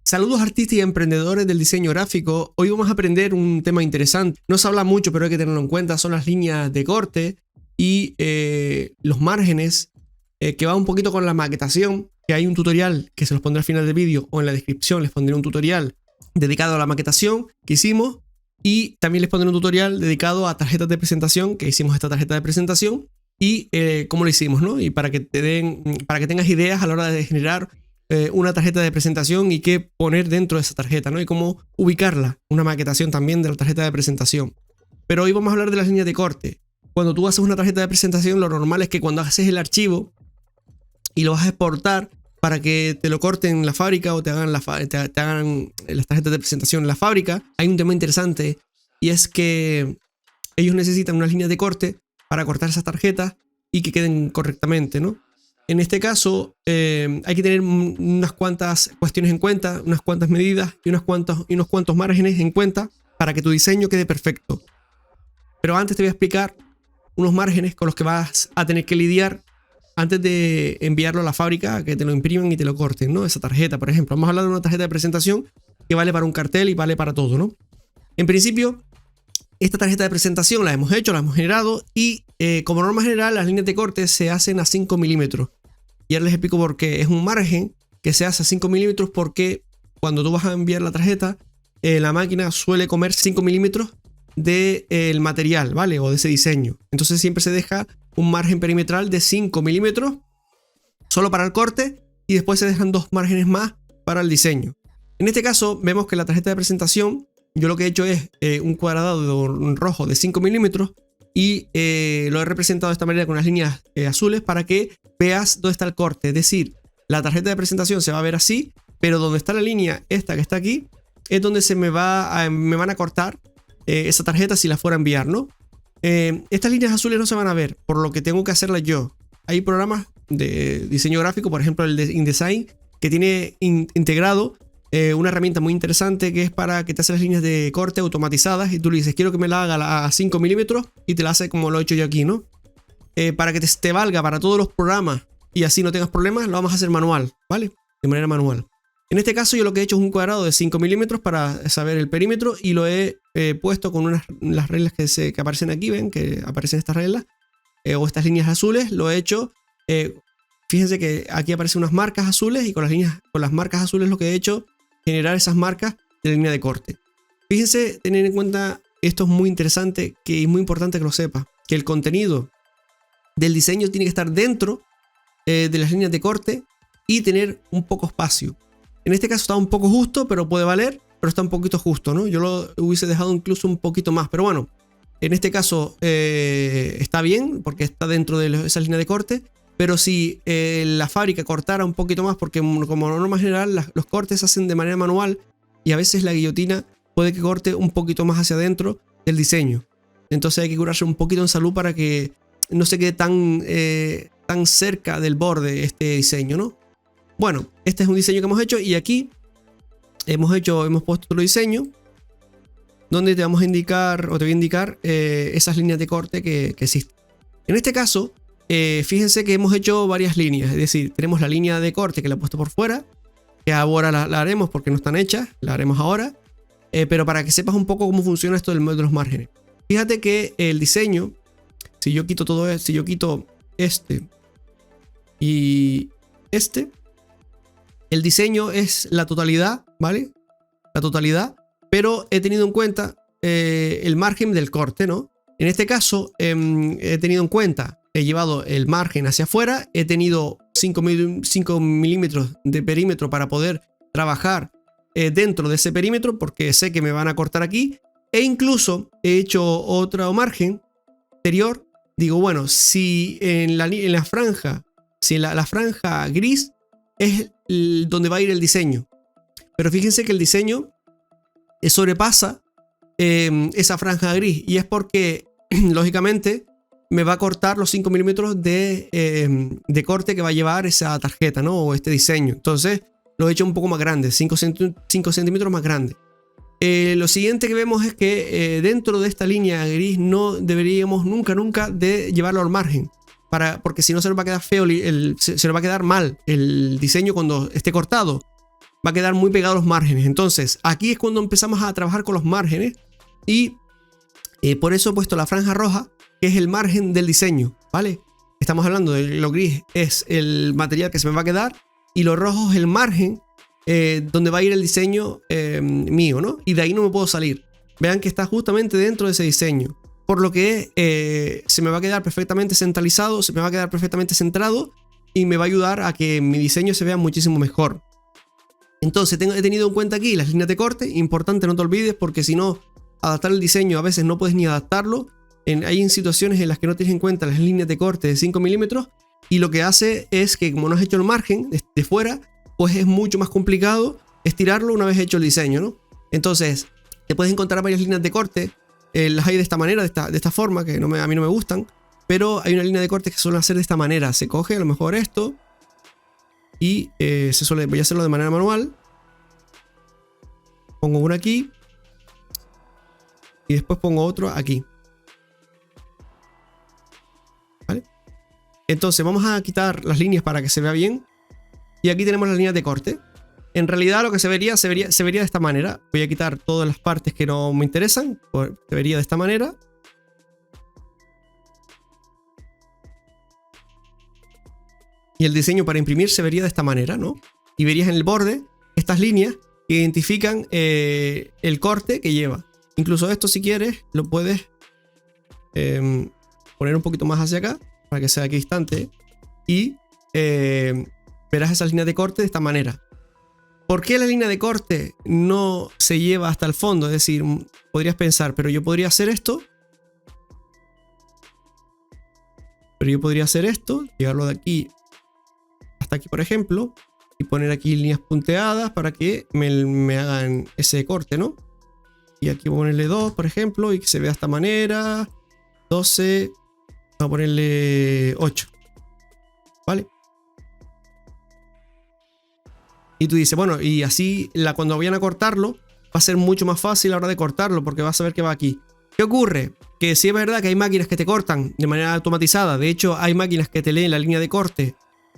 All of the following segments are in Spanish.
Saludos artistas y emprendedores del diseño gráfico. Hoy vamos a aprender un tema interesante. No se habla mucho, pero hay que tenerlo en cuenta. Son las líneas de corte y los márgenes, que va un poquito con la maquetación. Que hay un tutorial que se los pondré al final del vídeo o en la descripción. Les pondré un tutorial dedicado a la maquetación que hicimos. Y también les pondré un tutorial dedicado a tarjetas de presentación, que hicimos esta tarjeta de presentación. Y cómo lo hicimos, ¿no? Y para que tengas ideas a la hora de generar una tarjeta de presentación y qué poner dentro de esa tarjeta, ¿no? Y cómo ubicarla, una maquetación también de la tarjeta de presentación. Pero hoy vamos a hablar de las líneas de corte. Cuando tú haces una tarjeta de presentación, lo normal es que cuando haces el archivo y lo vas a exportar para que te lo corten en la fábrica o te hagan las tarjetas de presentación en la fábrica, hay un tema interesante y es que ellos necesitan unas líneas de corte para cortar esas tarjetas y que queden correctamente, ¿no? En este caso hay que tener unas cuantas cuestiones en cuenta, unas cuantas medidas y unos cuantos márgenes en cuenta para que tu diseño quede perfecto. Pero antes te voy a explicar unos márgenes con los que vas a tener que lidiar antes de enviarlo a la fábrica a que te lo impriman y te lo corten, ¿no? Esa tarjeta, por ejemplo. Vamos a hablar de una tarjeta de presentación que vale para un cartel y vale para todo, ¿no? En principio, esta tarjeta de presentación la hemos hecho, la hemos generado y como norma general las líneas de corte se hacen a 5 milímetros. Y ahora les explico por qué. Es un margen que se hace a 5 milímetros porque cuando tú vas a enviar la tarjeta, la máquina suele comer 5 milímetros del material, ¿vale? O de ese diseño. Entonces siempre se deja un margen perimetral de 5 milímetros solo para el corte y después se dejan dos márgenes más para el diseño. En este caso vemos que la tarjeta de presentación, yo lo que he hecho es un cuadrado rojo de 5 milímetros y lo he representado de esta manera con las líneas azules para que veas dónde está el corte. Es decir, la tarjeta de presentación se va a ver así, pero donde está la línea esta que está aquí es donde me van a cortar esa tarjeta si la fuera a enviar, ¿no? Estas líneas azules no se van a ver, por lo que tengo que hacerlas yo. Hay programas de diseño gráfico, por ejemplo el de InDesign, que tiene integrado una herramienta muy interesante que es para que te hace las líneas de corte automatizadas y tú le dices quiero que me la haga a 5 milímetros y te la hace como lo he hecho yo aquí, ¿no? Para que te valga para todos los programas y así no tengas problemas, lo vamos a hacer manual, ¿vale? De manera manual. En este caso yo lo que he hecho es un cuadrado de 5 milímetros para saber el perímetro y lo he puesto con las reglas que aparecen aquí, ven que aparecen estas reglas o estas líneas azules, lo he hecho, fíjense que aquí aparecen unas marcas azules y con las marcas azules lo que he hecho generar esas marcas de la línea de corte. Fíjense, tener en cuenta, esto es muy interesante y muy importante que lo sepa, que el contenido del diseño tiene que estar dentro de las líneas de corte y tener un poco espacio. En este caso está un poco justo, pero puede valer, pero está un poquito justo, ¿no? Yo lo hubiese dejado incluso un poquito más, pero bueno, en este caso está bien porque está dentro de esa línea de corte. Pero si la fábrica cortara un poquito más, porque como norma general los cortes se hacen de manera manual y a veces la guillotina puede que corte un poquito más hacia adentro del diseño. Entonces hay que curarse un poquito en salud para que no se quede tan cerca del borde este diseño, ¿no? Bueno, este es un diseño que hemos hecho y aquí hemos puesto otro diseño donde te vamos a indicar o te voy a indicar esas líneas de corte que existen. En este caso, fíjense que hemos hecho varias líneas, es decir, tenemos la línea de corte que la he puesto por fuera, que ahora la haremos porque no están hechas, la haremos ahora, pero para que sepas un poco cómo funciona esto de los márgenes. Fíjate que el diseño, si yo quito todo esto, si yo quito este y este, el diseño es la totalidad, ¿vale? La totalidad, pero he tenido en cuenta el margen del corte, ¿no? En este caso he tenido en cuenta, he llevado el margen hacia afuera, he tenido 5 milímetros de perímetro para poder trabajar dentro de ese perímetro porque sé que me van a cortar aquí e incluso he hecho otro margen exterior. Digo, bueno, si en la franja, si en la franja gris es donde va a ir el diseño, pero fíjense que el diseño sobrepasa esa franja gris y es porque lógicamente me va a cortar los 5 milímetros de corte que va a llevar esa tarjeta, ¿no? O este diseño. Entonces lo he hecho un poco más grande, 5 centímetros más grande. Lo siguiente que vemos es que dentro de esta línea gris no deberíamos nunca de llevarlo al margen. Porque si no se nos va a quedar feo, se nos va a quedar mal el diseño cuando esté cortado. va a quedar muy pegado a los márgenes. Entonces aquí es cuando empezamos a trabajar con los márgenes y por eso he puesto la franja roja, que es el margen del diseño, ¿vale? Estamos hablando de lo gris es el material que se me va a quedar y lo rojo es el margen donde va a ir el diseño mío, ¿no? Y de ahí no me puedo salir. Vean que está justamente dentro de ese diseño, por lo que se me va a quedar perfectamente centralizado, se me va a quedar perfectamente centrado y me va a ayudar a que mi diseño se vea muchísimo mejor. Entonces he tenido en cuenta aquí las líneas de corte, importante, no te olvides, porque si no, adaptar el diseño a veces no puedes ni adaptarlo. Hay situaciones en las que no tienes en cuenta las líneas de corte de 5 milímetros y lo que hace es que como no has hecho el margen de fuera, pues es mucho más complicado estirarlo una vez hecho el diseño, ¿no? Entonces te puedes encontrar varias líneas de corte, las hay de esta manera, de esta forma, que a mí no me gustan, pero hay una línea de corte que suelen hacer de esta manera. Se coge a lo mejor esto y voy a hacerlo de manera manual. Pongo uno aquí y después pongo otro aquí. ¿Vale? Entonces vamos a quitar las líneas para que se vea bien. Y aquí tenemos las líneas de corte. En realidad lo que se vería de esta manera. Voy a quitar todas las partes que no me interesan. Se vería de esta manera. Y el diseño para imprimir se vería de esta manera, ¿no? Y verías en el borde estas líneas que identifican el corte que lleva. Incluso esto, si quieres, lo puedes poner un poquito más hacia acá para que sea equidistante y verás esas líneas de corte de esta manera. ¿Por qué la línea de corte no se lleva hasta el fondo? Es decir, podrías pensar, pero yo podría hacer esto. Pero yo podría hacer esto, llevarlo de aquí hasta aquí, por ejemplo, y poner aquí líneas punteadas para que me hagan ese corte, ¿no? Y aquí voy a ponerle 2, por ejemplo, y que se vea de esta manera. 12. Vamos a ponerle 8. ¿Vale? Y tú dices, bueno, y así cuando vayan a cortarlo, va a ser mucho más fácil a la hora de cortarlo, porque vas a ver que va aquí. ¿Qué ocurre? Que sí es verdad que hay máquinas que te cortan de manera automatizada. De hecho, hay máquinas que te leen la línea de corte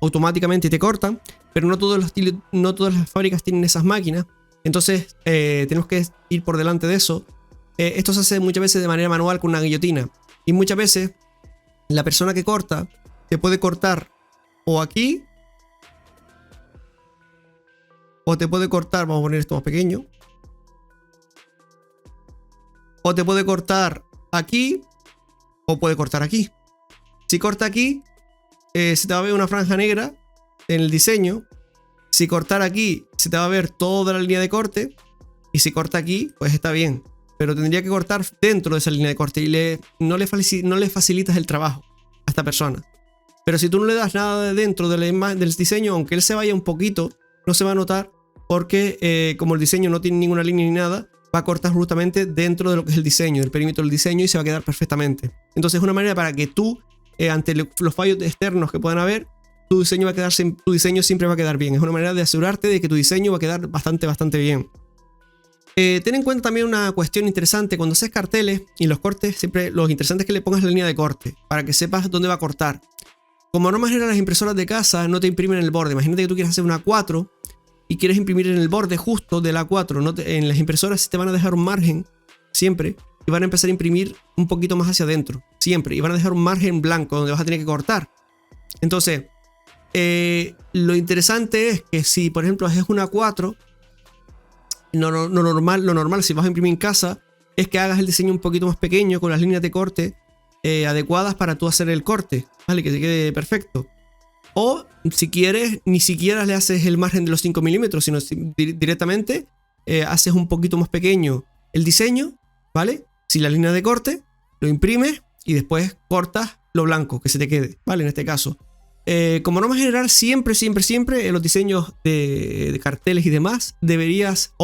automáticamente y te cortan, pero no todas las fábricas tienen esas máquinas. Entonces tenemos que ir por delante de eso. Esto se hace muchas veces de manera manual con una guillotina. Y muchas veces la persona que corta te puede cortar o aquí, o te puede cortar, vamos a poner esto más pequeño, o te puede cortar aquí, o puede cortar aquí. Si corta aquí, se te va a ver una franja negra en el diseño. Si cortar aquí, se te va a ver toda la línea de corte. Y si corta aquí, pues está bien. Pero tendría que cortar dentro de esa línea de corte y no le facilitas el trabajo a esta persona. Pero si tú no le das nada de dentro del diseño, aunque él se vaya un poquito, no se va a notar porque como el diseño no tiene ninguna línea ni nada, va a cortar justamente dentro de lo que es el diseño, del perímetro del diseño, y se va a quedar perfectamente. Entonces es una manera para que tú, ante los fallos externos que puedan haber, tu diseño siempre va a quedar bien. Es una manera de asegurarte de que tu diseño va a quedar bastante bien. Ten en cuenta también una cuestión interesante. Cuando haces carteles y los cortes, siempre lo interesante es que le pongas la línea de corte para que sepas dónde va a cortar. Como norma general, las impresoras de casa no te imprimen en el borde. Imagínate que tú quieres hacer una A4 y quieres imprimir en el borde justo de la A4. En las impresoras te van a dejar un margen siempre y van a empezar a imprimir un poquito más hacia adentro siempre, y van a dejar un margen blanco donde vas a tener que cortar. Entonces lo interesante es que si por ejemplo haces una A4, lo normal si vas a imprimir en casa es que hagas el diseño un poquito más pequeño con las líneas de corte adecuadas para tú hacer el corte, ¿vale? Que te quede perfecto. O si quieres, ni siquiera le haces el margen de los 5 milímetros, sino directamente haces un poquito más pequeño el diseño, ¿vale? Si la línea de corte, lo imprimes y después cortas lo blanco que se te quede, ¿vale? En este caso. Como norma general, siempre en los diseños de carteles y demás, deberías,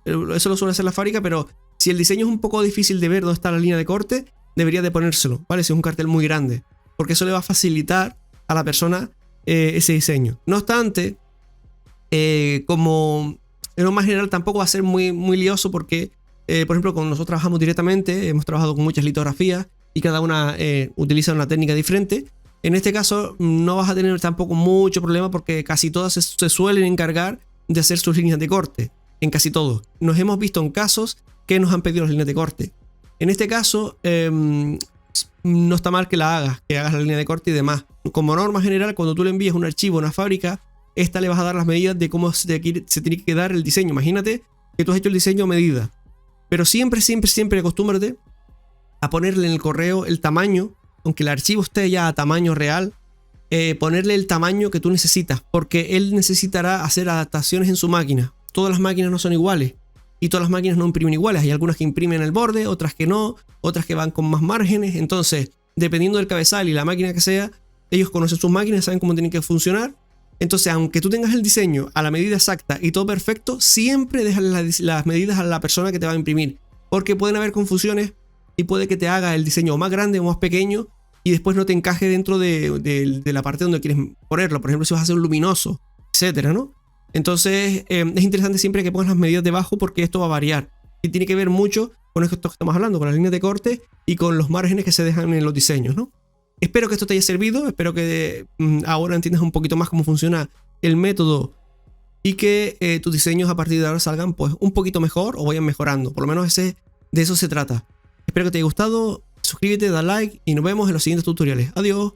eso lo suele hacer la fábrica, pero si el diseño es un poco difícil de ver dónde está la línea de corte, deberías de ponérselo, ¿vale? Si es un cartel muy grande, porque eso le va a facilitar a la persona ese diseño. No obstante, como en norma general tampoco va a ser muy lioso, porque, por ejemplo, cuando nosotros trabajamos directamente, hemos trabajado con muchas litografías y cada una utiliza una técnica diferente. En este caso no vas a tener tampoco mucho problema porque casi todas se suelen encargar de hacer sus líneas de corte, en casi todo. Nos hemos visto en casos que nos han pedido las líneas de corte. En este caso, no está mal que hagas la línea de corte y demás. Como norma general, cuando tú le envías un archivo a una fábrica, esta le vas a dar las medidas de cómo se tiene que quedar el diseño. Imagínate que tú has hecho el diseño a medida. Pero siempre acostúmbrate a ponerle en el correo el tamaño, aunque el archivo esté ya a tamaño real, ponerle el tamaño que tú necesitas, porque él necesitará hacer adaptaciones en su máquina. Todas las máquinas no son iguales y todas las máquinas no imprimen iguales. Hay algunas que imprimen el borde, otras que no, otras que van con más márgenes. Entonces, dependiendo del cabezal y la máquina que sea, ellos conocen sus máquinas, saben cómo tienen que funcionar. Entonces, aunque tú tengas el diseño a la medida exacta y todo perfecto, siempre déjale las medidas a la persona que te va a imprimir, porque pueden haber confusiones y puede que te haga el diseño más grande o más pequeño y después no te encaje dentro de la parte donde quieres ponerlo. Por ejemplo, si vas a hacer un luminoso, etcétera, ¿no? Entonces, es interesante siempre que pongas las medidas debajo, porque esto va a variar y tiene que ver mucho con esto que estamos hablando, con las líneas de corte y con los márgenes que se dejan en los diseños, ¿no? Espero que esto te haya servido, espero que ahora entiendas un poquito más cómo funciona el método y que tus diseños a partir de ahora salgan pues un poquito mejor o vayan mejorando. Por lo menos de eso se trata. Espero que te haya gustado, suscríbete, da like y nos vemos en los siguientes tutoriales. Adiós.